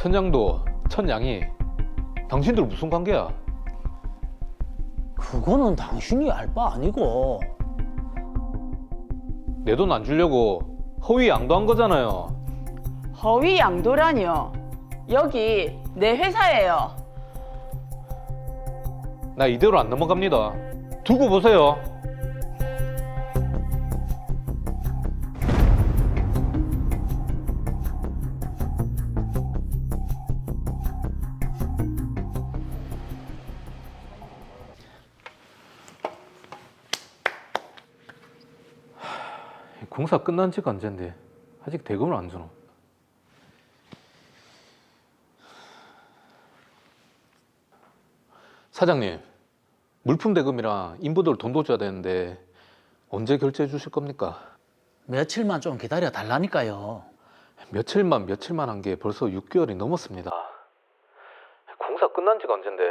천양도, 천양이 당신들 무슨 관계야? 그거는 당신이 알 바 아니고. 내 돈 안 주려고 허위 양도한 거잖아요. 허위 양도라니요. 여기 내 회사예요. 나 이대로 안 넘어갑니다. 두고 보세요. 공사 끝난 지가 언젠데 아직 대금을 안 주노. 사장님, 물품 대금이랑 인부들 돈도 줘야 되는데 언제 결제해 주실 겁니까? 며칠만 좀 기다려 달라니까요. 며칠만 한 게 벌써 6개월이 넘었습니다. 공사 끝난 지가 언젠데.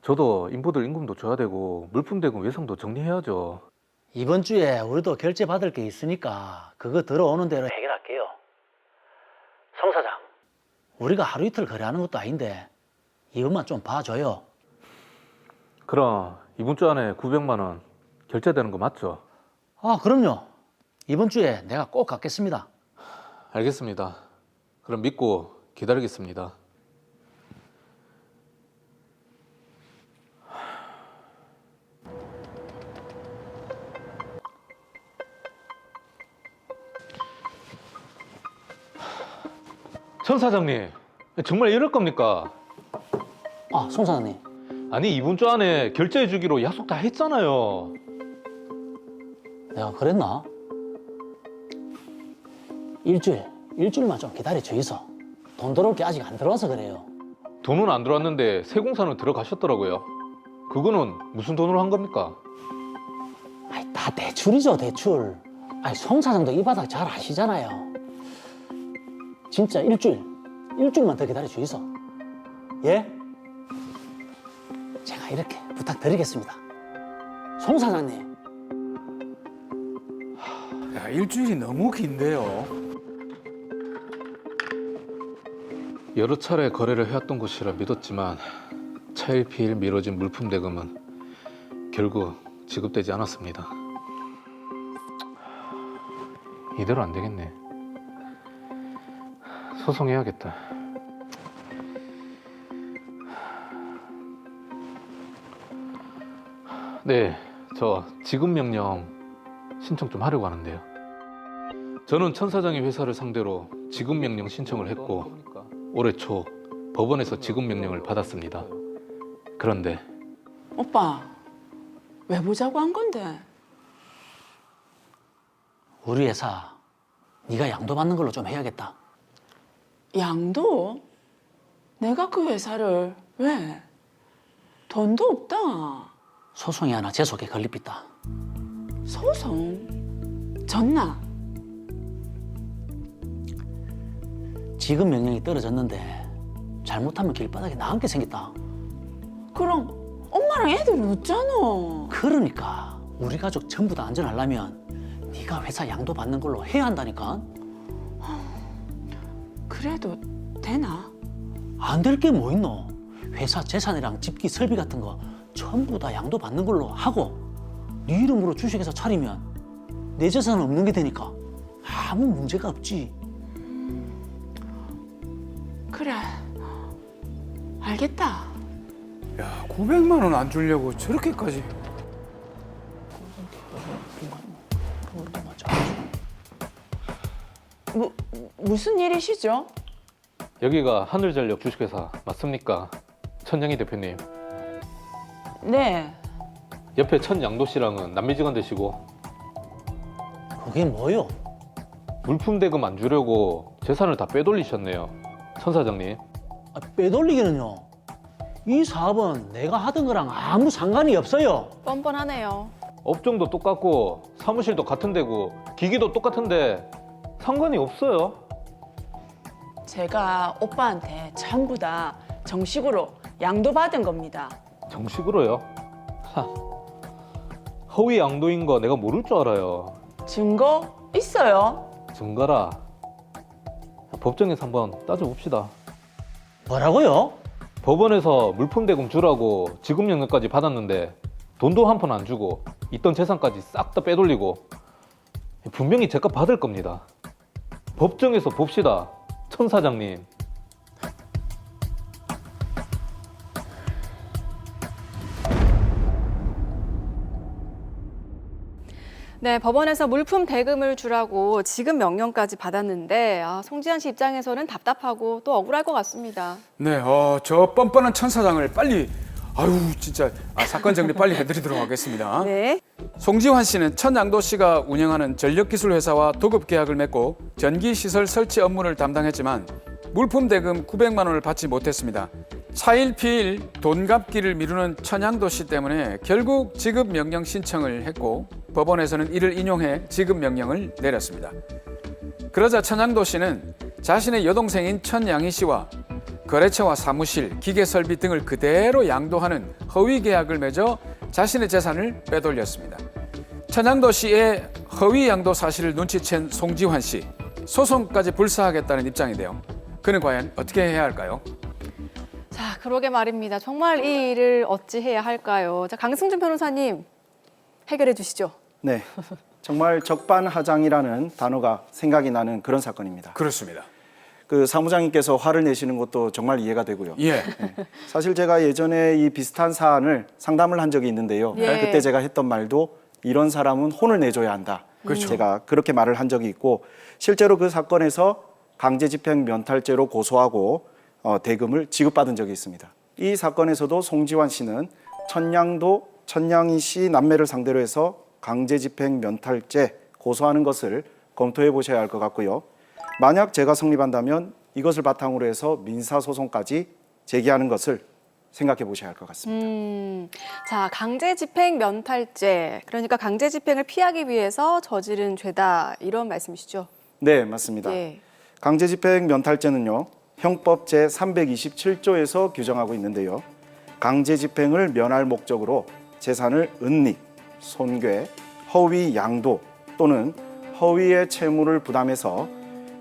저도 인부들 임금도 줘야 되고 물품 대금 외상도 정리해야죠. 이번 주에 우리도 결제 받을 게 있으니까 그거 들어오는 대로 해결할게요. 송 사장, 우리가 하루 이틀 거래하는 것도 아닌데 이것만 좀 봐줘요. 그럼 이번 주 안에 900만 원 결제되는 거 맞죠? 아, 그럼요. 이번 주에 내가 꼭 갚겠습니다. 알겠습니다. 그럼 믿고 기다리겠습니다. 천 사장님, 정말 이럴 겁니까? 아, 송 사장님. 아니 이번 주 안에 결제해 주기로 약속 다 했잖아요. 내가 그랬나? 일주일만 좀 기다려 주이소. 돈 들어올 게 아직 안 들어와서 그래요. 돈은 안 들어왔는데 세공사는 들어가셨더라고요. 그거는 무슨 돈으로 한 겁니까? 아이, 다 대출이죠, 대출. 아이, 송 사장도 이 바닥 잘 아시잖아요. 진짜 일주일만 더 기다려 주이소. 예? 제가 이렇게 부탁드리겠습니다. 송 사장님. 야, 일주일이 너무 긴데요. 여러 차례 거래를 해왔던 곳이라 믿었지만 차일피일 미뤄진 물품 대금은 결국 지급되지 않았습니다. 이대로 안 되겠네. 소송해야겠다. 네, 저 지급 명령 신청 좀 하려고 하는데요. 저는 천 사장의 회사를 상대로 지급 명령 신청을 했고 올해 초 법원에서 지급 명령을 받았습니다. 그런데 오빠, 왜 보자고 한 건데? 우리 회사 네가 양도받는 걸로 좀 해야겠다. 양도? 내가 그 회사를 왜? 돈도 없다. 소송이 하나 제 속에 걸립니다. 소송? 졌나? 지급 명령이 떨어졌는데 잘못하면 길바닥에 나앉게 생겼다. 그럼 엄마랑 애들은 어쩌노? 그러니까 우리 가족 전부 다 안전하려면 네가 회사 양도받는 걸로 해야 한다니까. 그래도 되나? 안 될 게 뭐 있노? 회사 재산이랑 집기 설비 같은 거 전부 다 양도받는 걸로 하고 네 이름으로 주식회사 차리면 내 재산은 없는 게 되니까 아무 문제가 없지. 그래, 알겠다. 야, 900만 원 안 주려고 저렇게까지. 무슨 일이시죠? 여기가 하늘전력 주식회사 맞습니까? 천양희 대표님. 네, 옆에 천양도 씨랑은 남매직원 되시고 그게 뭐요? 물품 대금 안 주려고 재산을 다 빼돌리셨네요. 천 사장님. 아, 빼돌리기는요. 이 사업은 내가 하던 거랑 아무 상관이 없어요. 뻔뻔하네요. 업종도 똑같고 사무실도 같은 데고 기기도 똑같은데 상관이 없어요. 제가 오빠한테 전부 다 정식으로 양도받은 겁니다. 정식으로요? 하, 허위 양도인 거 내가 모를 줄 알아요. 증거 있어요? 증거라. 법정에서 한번 따져봅시다. 뭐라고요? 법원에서 물품 대금 주라고 지급 명령까지 받았는데 돈도 한 푼 안 주고 있던 재산까지 싹 다 빼돌리고 분명히 제값 받을 겁니다. 법정에서 봅시다, 천 사장님. 네, 법원에서 물품 대금을 주라고 지급 명령까지 받았는데 송지현 씨 입장에서는 답답하고 또 억울할 것 같습니다. 네, 저 뻔뻔한 천 사장을 빨리 진짜 사건 정리 빨리 해드리도록 하겠습니다. 네. 송지환 씨는 천양도시가 운영하는 전력기술회사와 도급계약을 맺고 전기시설 설치 업무를 담당했지만 물품 대금 900만 원을 받지 못했습니다. 차일피일 돈 갚기를 미루는 천양도시 때문에 결국 지급명령 신청을 했고 법원에서는 이를 인용해 지급명령을 내렸습니다. 그러자 천양도시는 자신의 여동생인 천양희 씨와 거래처와 사무실, 기계설비 등을 그대로 양도하는 허위 계약을 맺어 자신의 재산을 빼돌렸습니다. 천양도시의 허위 양도 사실을 눈치챈 송지환 씨, 소송까지 불사하겠다는 입장인데요. 그는 과연 어떻게 해야 할까요? 자, 그러게 말입니다. 정말 이 일을 어찌해야 할까요? 자, 강승준 변호사님 해결해 주시죠. 네, 정말 적반하장이라는 단어가 생각이 나는 그런 사건입니다. 그렇습니다. 그 사무장님께서 화를 내시는 것도 정말 이해가 되고요. 예. 네. 사실 제가 예전에 이 비슷한 사안을 상담을 한 적이 있는데요. 예. 그때 제가 했던 말도 이런 사람은 혼을 내줘야 한다. 그렇죠. 제가 그렇게 말을 한 적이 있고 실제로 그 사건에서 강제집행 면탈죄로 고소하고 대금을 지급받은 적이 있습니다. 이 사건에서도 송지환 씨는 천양희 씨 남매를 상대로 해서 강제집행 면탈죄 고소하는 것을 검토해 보셔야 할 것 같고요. 만약 제가 성립한다면 이것을 바탕으로 해서 민사소송까지 제기하는 것을 생각해 보셔야 할 것 같습니다. 자, 강제집행 면탈죄. 그러니까 강제집행을 피하기 위해서 저지른 죄다 이런 말씀이시죠? 네, 맞습니다. 예. 강제집행 면탈죄는요. 형법 제327조에서 규정하고 있는데요. 강제집행을 면할 목적으로 재산을 은닉, 손괴, 허위 양도 또는 허위의 채무를 부담해서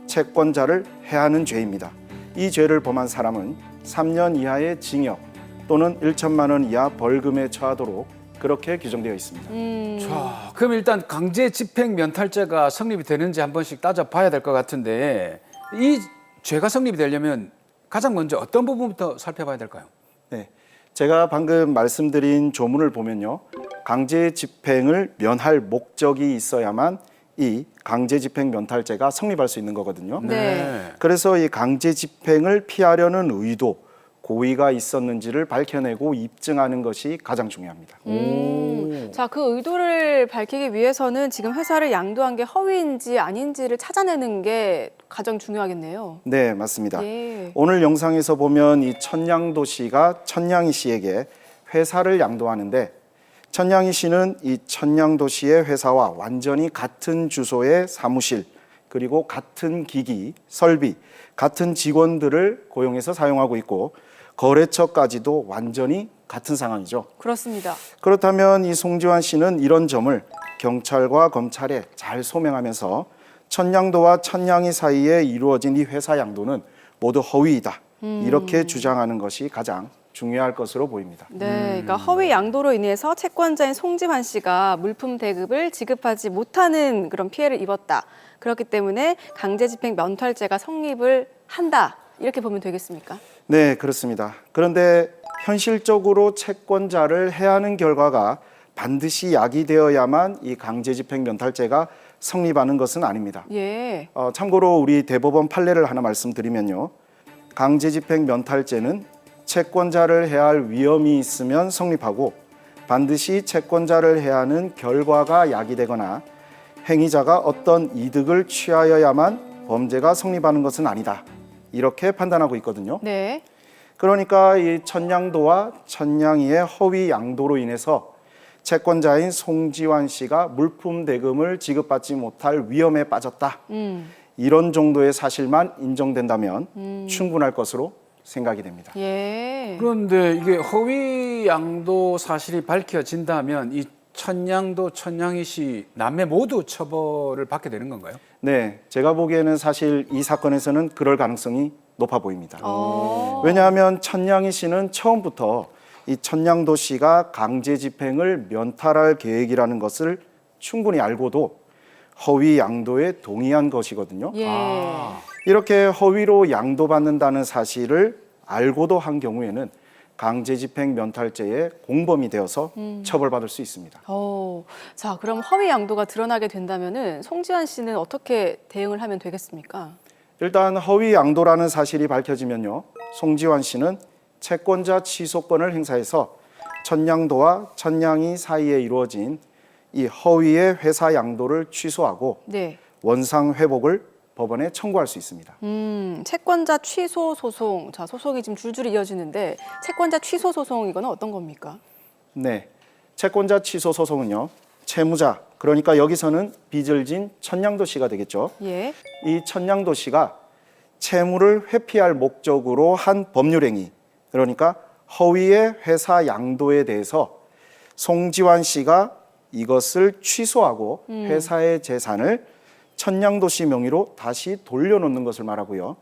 채권자를 해하는 죄입니다. 이 죄를 범한 사람은 3년 이하의 징역 또는 1천만 원 이하 벌금에 처하도록 그렇게 규정되어 있습니다. 자, 그럼 일단 강제집행 면탈죄가 성립이 되는지 한 번씩 따져봐야 될 것 같은데 이 죄가 성립이 되려면 가장 먼저 어떤 부분부터 살펴봐야 될까요? 네, 제가 방금 말씀드린 조문을 보면요. 강제집행을 면할 목적이 있어야만 이 강제집행 면탈죄가 성립할 수 있는 거거든요. 네. 그래서 이 강제집행을 피하려는 의도, 고의가 있었는지를 밝혀내고 입증하는 것이 가장 중요합니다. 자, 그 의도를 밝히기 위해서는 지금 회사를 양도한 게 허위인지 아닌지를 찾아내는 게 가장 중요하겠네요. 네, 맞습니다. 예. 오늘 영상에서 보면 이 천양도 씨가 천양희 씨에게 회사를 양도하는데 천양희 씨는 이 천양도 씨의 회사와 완전히 같은 주소의 사무실 그리고 같은 기기, 설비, 같은 직원들을 고용해서 사용하고 있고 거래처까지도 완전히 같은 상황이죠. 그렇습니다. 그렇다면 이 송지환 씨는 이런 점을 경찰과 검찰에 잘 소명하면서 천양도와 천양희 사이에 이루어진 이 회사 양도는 모두 허위이다. 이렇게 주장하는 것이 가장 중요할 것으로 보입니다. 네, 그러니까 허위 양도로 인해서 채권자인 송지환 씨가 물품 대급을 지급하지 못하는 그런 피해를 입었다. 그렇기 때문에 강제집행 면탈죄가 성립을 한다. 이렇게 보면 되겠습니까? 네, 그렇습니다. 그런데 현실적으로 채권자를 해하는 결과가 반드시 야기되어야만 이 강제집행 면탈죄가 성립하는 것은 아닙니다. 예. 참고로 우리 대법원 판례를 하나 말씀드리면요. 강제집행 면탈죄는 채권자를 해할 위험이 있으면 성립하고 반드시 채권자를 해하는 결과가 야기되거나 행위자가 어떤 이득을 취하여야만 범죄가 성립하는 것은 아니다. 이렇게 판단하고 있거든요. 네. 그러니까 이 천양도와 천양희의 허위 양도로 인해서 채권자인 송지환 씨가 물품 대금을 지급받지 못할 위험에 빠졌다. 이런 정도의 사실만 인정된다면 충분할 것으로 생각이 됩니다. 예. 그런데 이게 허위 양도 사실이 밝혀진다면 이 천양도, 천양희 씨 남매 모두 처벌을 받게 되는 건가요? 네, 제가 보기에는 사실 이 사건에서는 그럴 가능성이 높아 보입니다. 어. 왜냐하면 천냥희 씨는 처음부터 이 천냥도시가 강제 집행을 면탈할 계획이라는 것을 충분히 알고도 허위 양도에 동의한 것이거든요. 예. 이렇게 허위로 양도받는다는 사실을 알고도 한 경우에는 강제집행 면탈죄의 공범이 되어서 처벌받을 수 있습니다. 자, 그럼 허위 양도가 드러나게 된다면은 송지환 씨는 어떻게 대응을 하면 되겠습니까? 일단 허위 양도라는 사실이 밝혀지면요, 송지환 씨는 채권자 취소권을 행사해서 천냥도와 천냥이 사이에 이루어진 이 허위의 회사 양도를 취소하고 네. 원상 회복을 법원에 청구할 수 있습니다. 채권자 취소 소송. 자, 소송이 지금 줄줄이 이어지는데 채권자 취소 소송 이거는 어떤 겁니까? 네, 채권자 취소 소송은요, 채무자, 그러니까 여기서는 빚을 진 천냥도 씨가 되겠죠. 예. 이 천냥도 씨가 채무를 회피할 목적으로 한 법률행위, 그러니까 허위의 회사 양도에 대해서 송지환 씨가 이것을 취소하고 회사의 재산을 천냥도 씨 명의로 다시 돌려놓는 것을 말하고요.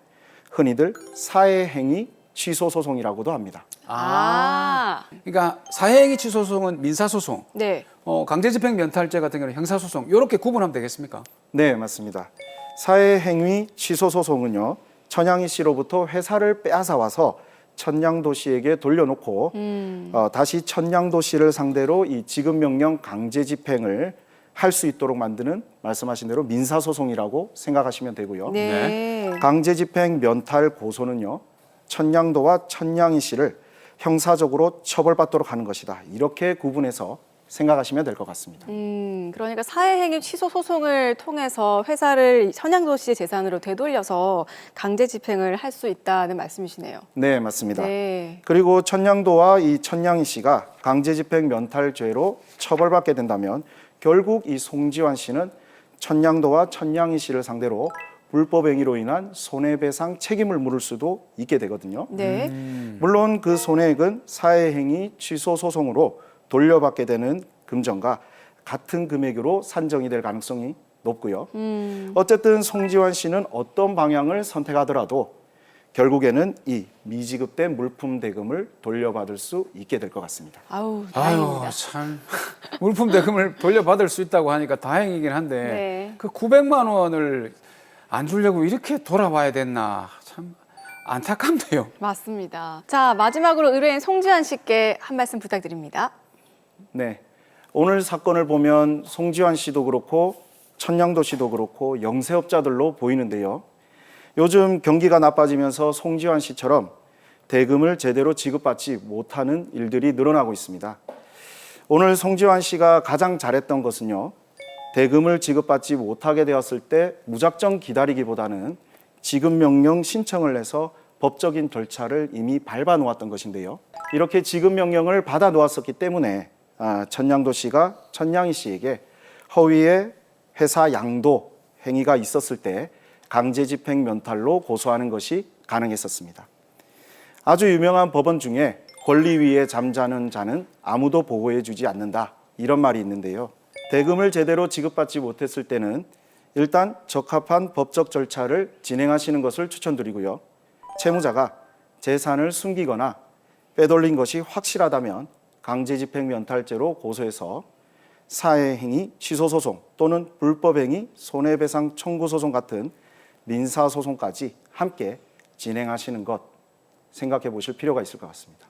흔히들 사회행위 취소 소송이라고도 합니다. 그러니까 사회행위 취소 소송은 민사 소송, 네. 강제집행 면탈죄 같은 경우는 형사 소송 이렇게 구분하면 되겠습니까? 네, 맞습니다. 사회행위 취소 소송은요, 천냥희 씨로부터 회사를 빼앗아 와서 천냥도 씨에게 돌려놓고 다시 천냥도 씨를 상대로 이 지급명령 강제 집행을 할 수 있도록 만드는, 말씀하신 대로 민사소송이라고 생각하시면 되고요. 네. 강제집행 면탈 고소는요, 천냥도와 천냥희 씨를 형사적으로 처벌받도록 하는 것이다, 이렇게 구분해서 생각하시면 될 것 같습니다. 그러니까 사회행위 취소 소송을 통해서 회사를 천냥도 씨의 재산으로 되돌려서 강제 집행을 할 수 있다는 말씀이시네요. 네, 맞습니다. 네. 그리고 천냥도와 이 천냥희 씨가 강제집행 면탈죄로 처벌받게 된다면 결국 이 송지환 씨는 천냥도와 천냥희 씨를 상대로 불법 행위로 인한 손해배상 책임을 물을 수도 있게 되거든요. 네. 물론 그 손해액은 사회행위 취소 소송으로 돌려받게 되는 금전과 같은 금액으로 산정이 될 가능성이 높고요. 어쨌든 송지환 씨는 어떤 방향을 선택하더라도 결국에는 이 미지급된 물품 대금을 돌려받을 수 있게 될 것 같습니다. 아우, 다행입니다. 참 물품 대금을 돌려받을 수 있다고 하니까 다행이긴 한데 네. 그 900만 원을 안 주려고 이렇게 돌아와야 됐나 참 안타깝네요. 맞습니다. 자, 마지막으로 의뢰인 송지환 씨께 한 말씀 부탁드립니다. 네, 오늘 사건을 보면 송지환 씨도 그렇고 천냥도 씨도 그렇고 영세업자들로 보이는데요. 요즘 경기가 나빠지면서 송지환 씨처럼 대금을 제대로 지급받지 못하는 일들이 늘어나고 있습니다. 오늘 송지환 씨가 가장 잘했던 것은요, 대금을 지급받지 못하게 되었을 때 무작정 기다리기보다는 지급명령 신청을 해서 법적인 절차를 이미 밟아 놓았던 것인데요. 이렇게 지급명령을 받아 놓았었기 때문에 천냥도 씨가 천냥희 씨에게 허위의 회사 양도 행위가 있었을 때 강제집행 면탈로 고소하는 것이 가능했었습니다. 아주 유명한 법원 중에 권리 위에 잠자는 자는 아무도 보호해주지 않는다, 이런 말이 있는데요. 대금을 제대로 지급받지 못했을 때는 일단 적합한 법적 절차를 진행하시는 것을 추천드리고요. 채무자가 재산을 숨기거나 빼돌린 것이 확실하다면 강제집행 면탈죄로 고소해서 사회행위 취소소송 또는 불법행위 손해배상 청구소송 같은 민사소송까지 함께 진행하시는 것 생각해 보실 필요가 있을 것 같습니다.